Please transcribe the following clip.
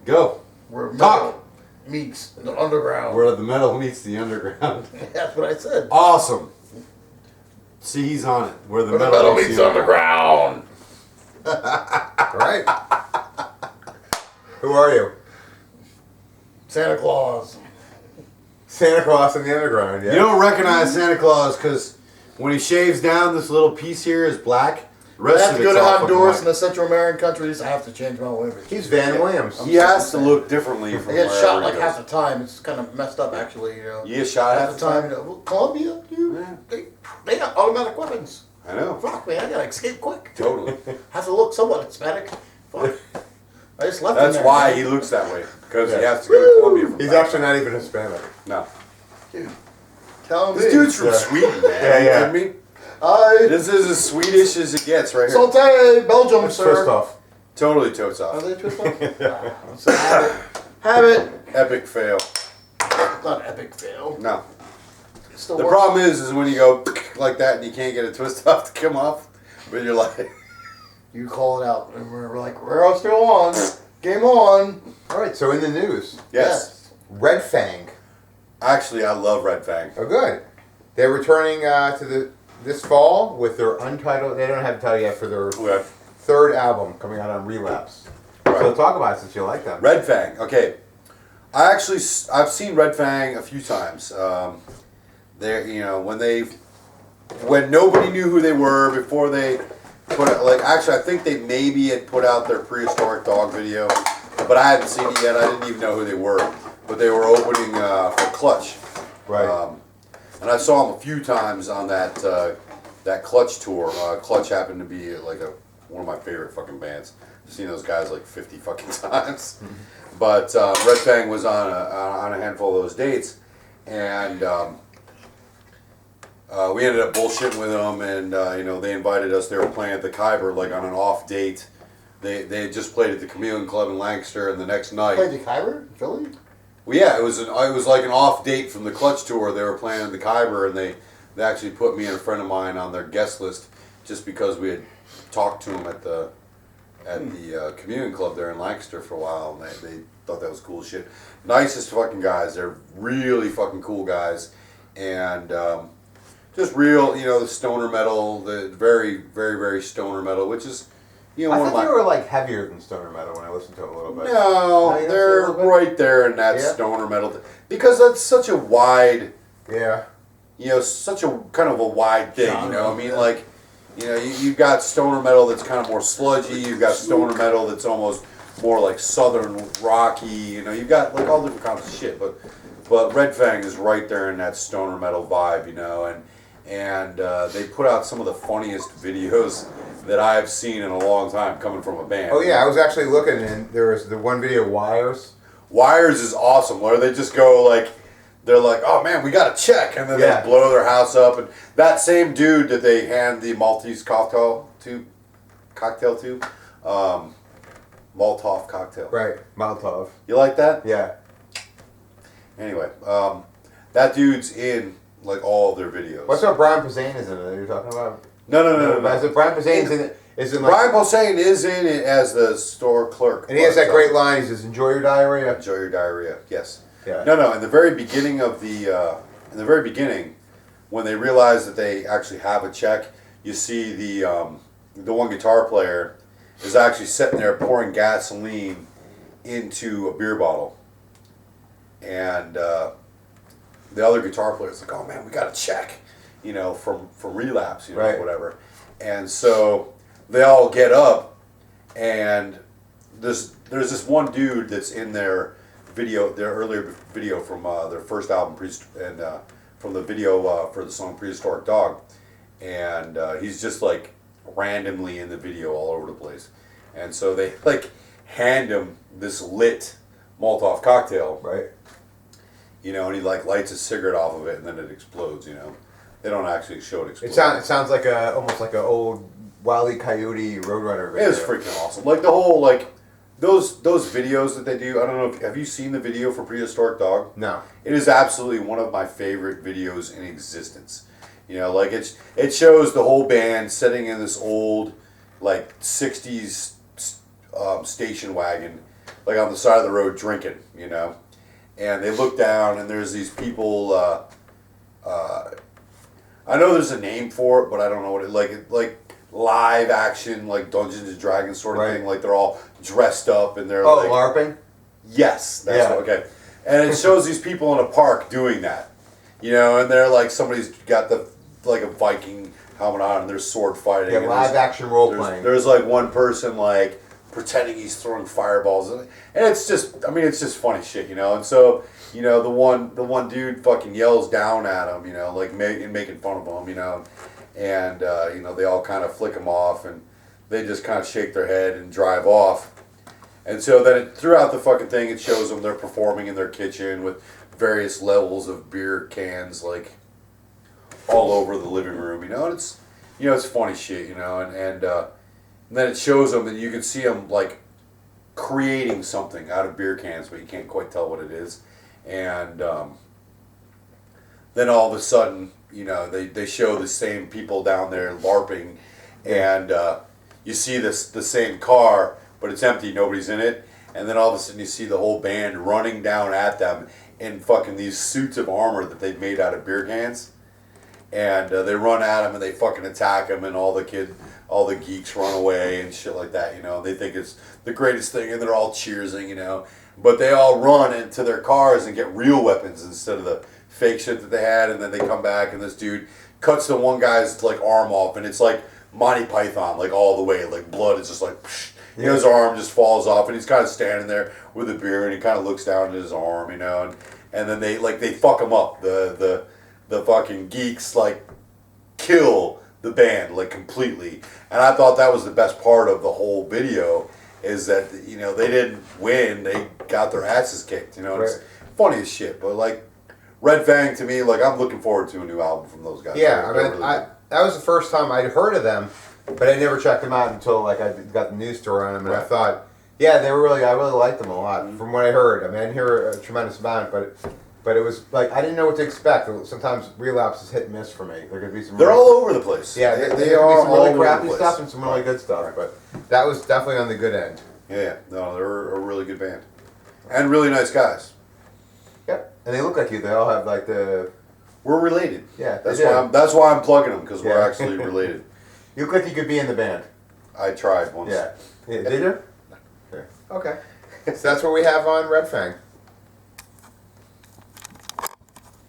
Go. Where metal Talk. meets the underground. Where the metal meets the underground. That's what I said. Awesome. See, he's on it. Where the Where metal meets the underground. All right. Who are you? Santa Claus. Santa Claus in the underground, yeah. You don't recognize Santa Claus because when he shaves down, this little piece here is black. The I rest have of to go it's to all Honduras and fucking the Central American countries. I have to change my image. He's Van Williams. white. He has to look differently from I get wherever shot he like goes. half the time. It's kind of messed up, actually. You know. You get shot half the time. You know, well, Colombia, they got automatic weapons. I know. Fuck, man, I gotta escape quick. Totally. Have to look somewhat Hispanic. Fuck. I just left. That's him there, why man. he looks that way. Because he Yeah. has to go to Colombia from He's back actually then. not even Hispanic. No. Dude, tell me. This dude's from Yeah. Sweden, man. Yeah, You yeah. kidding me? I This is as Swedish as it gets right here. Santé, Belgium, That's sir. twist off. Totally totes Are off. they twist off? So have it. Epic fail. Not epic fail. No. It still The works. problem is when you go like that and you can't get a twist off to come off, but you're like, You call it out, and we're like, we're still on. Game on. All right, so in the news, yes. Red Fang. Actually, I love Red Fang. Oh, good. They're returning to this fall with their untitled. They don't have a title yet for their Red, third album coming out on Relapse. Right. So talk about it since you like them. Red Fang. Okay, I've seen Red Fang a few times. They, when nobody knew who they were before they put it. Like, actually, I think they maybe had put out their prehistoric dog video, but I hadn't seen it yet. I didn't even know who they were. But they were opening for Clutch. Right. And I saw them a few times on that Clutch tour. Clutch happened to be like one of my favorite fucking bands. I've seen those guys like 50 fucking times. But Red Fang was on a handful of those dates, and we ended up bullshitting with them. And they invited us. They were playing at the Khyber like on an off date. They had just played at the Chameleon Club in Lancaster, and the next night. Played the Khyber, Philly. Well, yeah, it was like an off date from the Clutch tour. They were playing in the Khyber, and they actually put me and a friend of mine on their guest list just because we had talked to them at the Communion Club there in Lancaster for a while, and they thought that was cool as shit. Nicest fucking guys. They're really fucking cool guys, and just real, the stoner metal, the very, very, very stoner metal, which is, I one of thought my... they were like heavier than stoner metal when I listened to it a little bit. No, you don't they're see a little bit? right there in that Yeah. stoner metal because that's such a wide, Yeah. such a kind of a wide thing. Genre. I mean, like, you've got stoner metal that's kind of more sludgy. You've got stoner metal that's almost more like southern rocky. You've got like all different kinds of shit. But Red Fang is right there in that stoner metal vibe. And they put out some of the funniest videos that I've seen in a long time coming from a band. Oh yeah, I was actually looking, and there was the one video, Wires. Wires is awesome, where they just go like, they're like, oh man, we got to check, and then Yeah. they blow their house up. And that same dude that they hand the Maltese cocktail to, Molotov cocktail. Right, Molotov. You like that? Yeah. Anyway, that dude's in like all of their videos. What's up? Brian Posehn is in it? You're talking about? No. Is it Brian Posehn's in it? Is in like? Brian Posehn is in it as the store clerk. And he has that but, great line. He says, "Enjoy your diarrhea." Enjoy your diarrhea. Yes. Yeah. No. In the very beginning when they realize that they actually have a check, you see the one guitar player is actually sitting there pouring gasoline into a beer bottle, and the other guitar player is like, "Oh man, we got a check, from Relapse, Right. whatever," and so they all get up, and there's this one dude that's in their earlier video from their first album, and from the video for the song Prehistoric Dog, and he's just like randomly in the video all over the place, and so they like hand him this lit Molotov cocktail, Right. and he like lights a cigarette off of it, and then it explodes. They don't actually show it explode. It sounds like almost like an old Wile E. Coyote Roadrunner video. It is freaking awesome. Like the whole those videos that they do. I don't know. Have you seen the video for Prehistoric Dog? No. It is absolutely one of my favorite videos in existence. It shows the whole band sitting in this old, like 60s station wagon like on the side of the road drinking, you know, and they look down and there's these people. I know there's a name for it, but I don't know what it like live action like Dungeons and Dragons sort of thing. Like they're all dressed up and they're like LARPing. Yes, that's okay. And it shows these people in a park doing that, you know, and they're like somebody's got the like a Viking helmet on and they're sword fighting. Yeah, live action role playing. There's like one person like pretending he's throwing fireballs, and it's just, I mean, it's just funny shit, you know. And so, you know, the one dude fucking yells down at him, you know, like making fun of him, you know, and you know, they all kind of flick him off, and they just kind of shake their head and drive off. And so then throughout the fucking thing, it shows them they're performing in their kitchen with various levels of beer cans, like all over the living room, you know. And it's, you know, it's funny shit, you know, and then it shows them, and you can see them like creating something out of beer cans, but you can't quite tell what it is. And then all of a sudden, you know, they show the same people down there LARPing, and you see the same car, but it's empty, nobody's in it. And then all of a sudden you see the whole band running down at them in fucking these suits of armor that they've made out of beer cans. And they run at them and they fucking attack them, and all the geeks run away and shit like that, you know. They think it's the greatest thing, and they're all cheersing, you know. But they all run into their cars and get real weapons instead of the fake shit that they had. And then they come back, and this dude cuts the one guy's like arm off, and it's like Monty Python, like all the way, like blood is just like, psh, you know, his arm just falls off, and he's kind of standing there with a beer, and he kind of looks down at his arm, you know. And then they fuck him up. The fucking geeks like kill the band like completely. And I thought that was the best part of the whole video, is that, you know, they didn't win, they got their asses kicked, you know. It's funny as shit, but like Red Fang, to me, like, I'm looking forward to a new album from those guys. Yeah, I mean, that was the first time I'd heard of them, but I never checked them out until like I got the news story on them, and I thought, yeah, they were I really liked them a lot from what I heard. I mean, I didn't hear a tremendous amount, but it was like I didn't know what to expect. Sometimes Relapse is hit and miss for me. There could be some. They're all over the place. Yeah, they are some really crappy stuff and some really good stuff, but that was definitely on the good end. Yeah, no, they're a really good band, and really nice guys. Yep, and they look like you. They all have like the. We're related. Yeah, that's why I'm plugging them, because we're actually related. You look like you could be in the band. I tried once. Yeah. Did you? Okay. So that's what we have on Red Fang.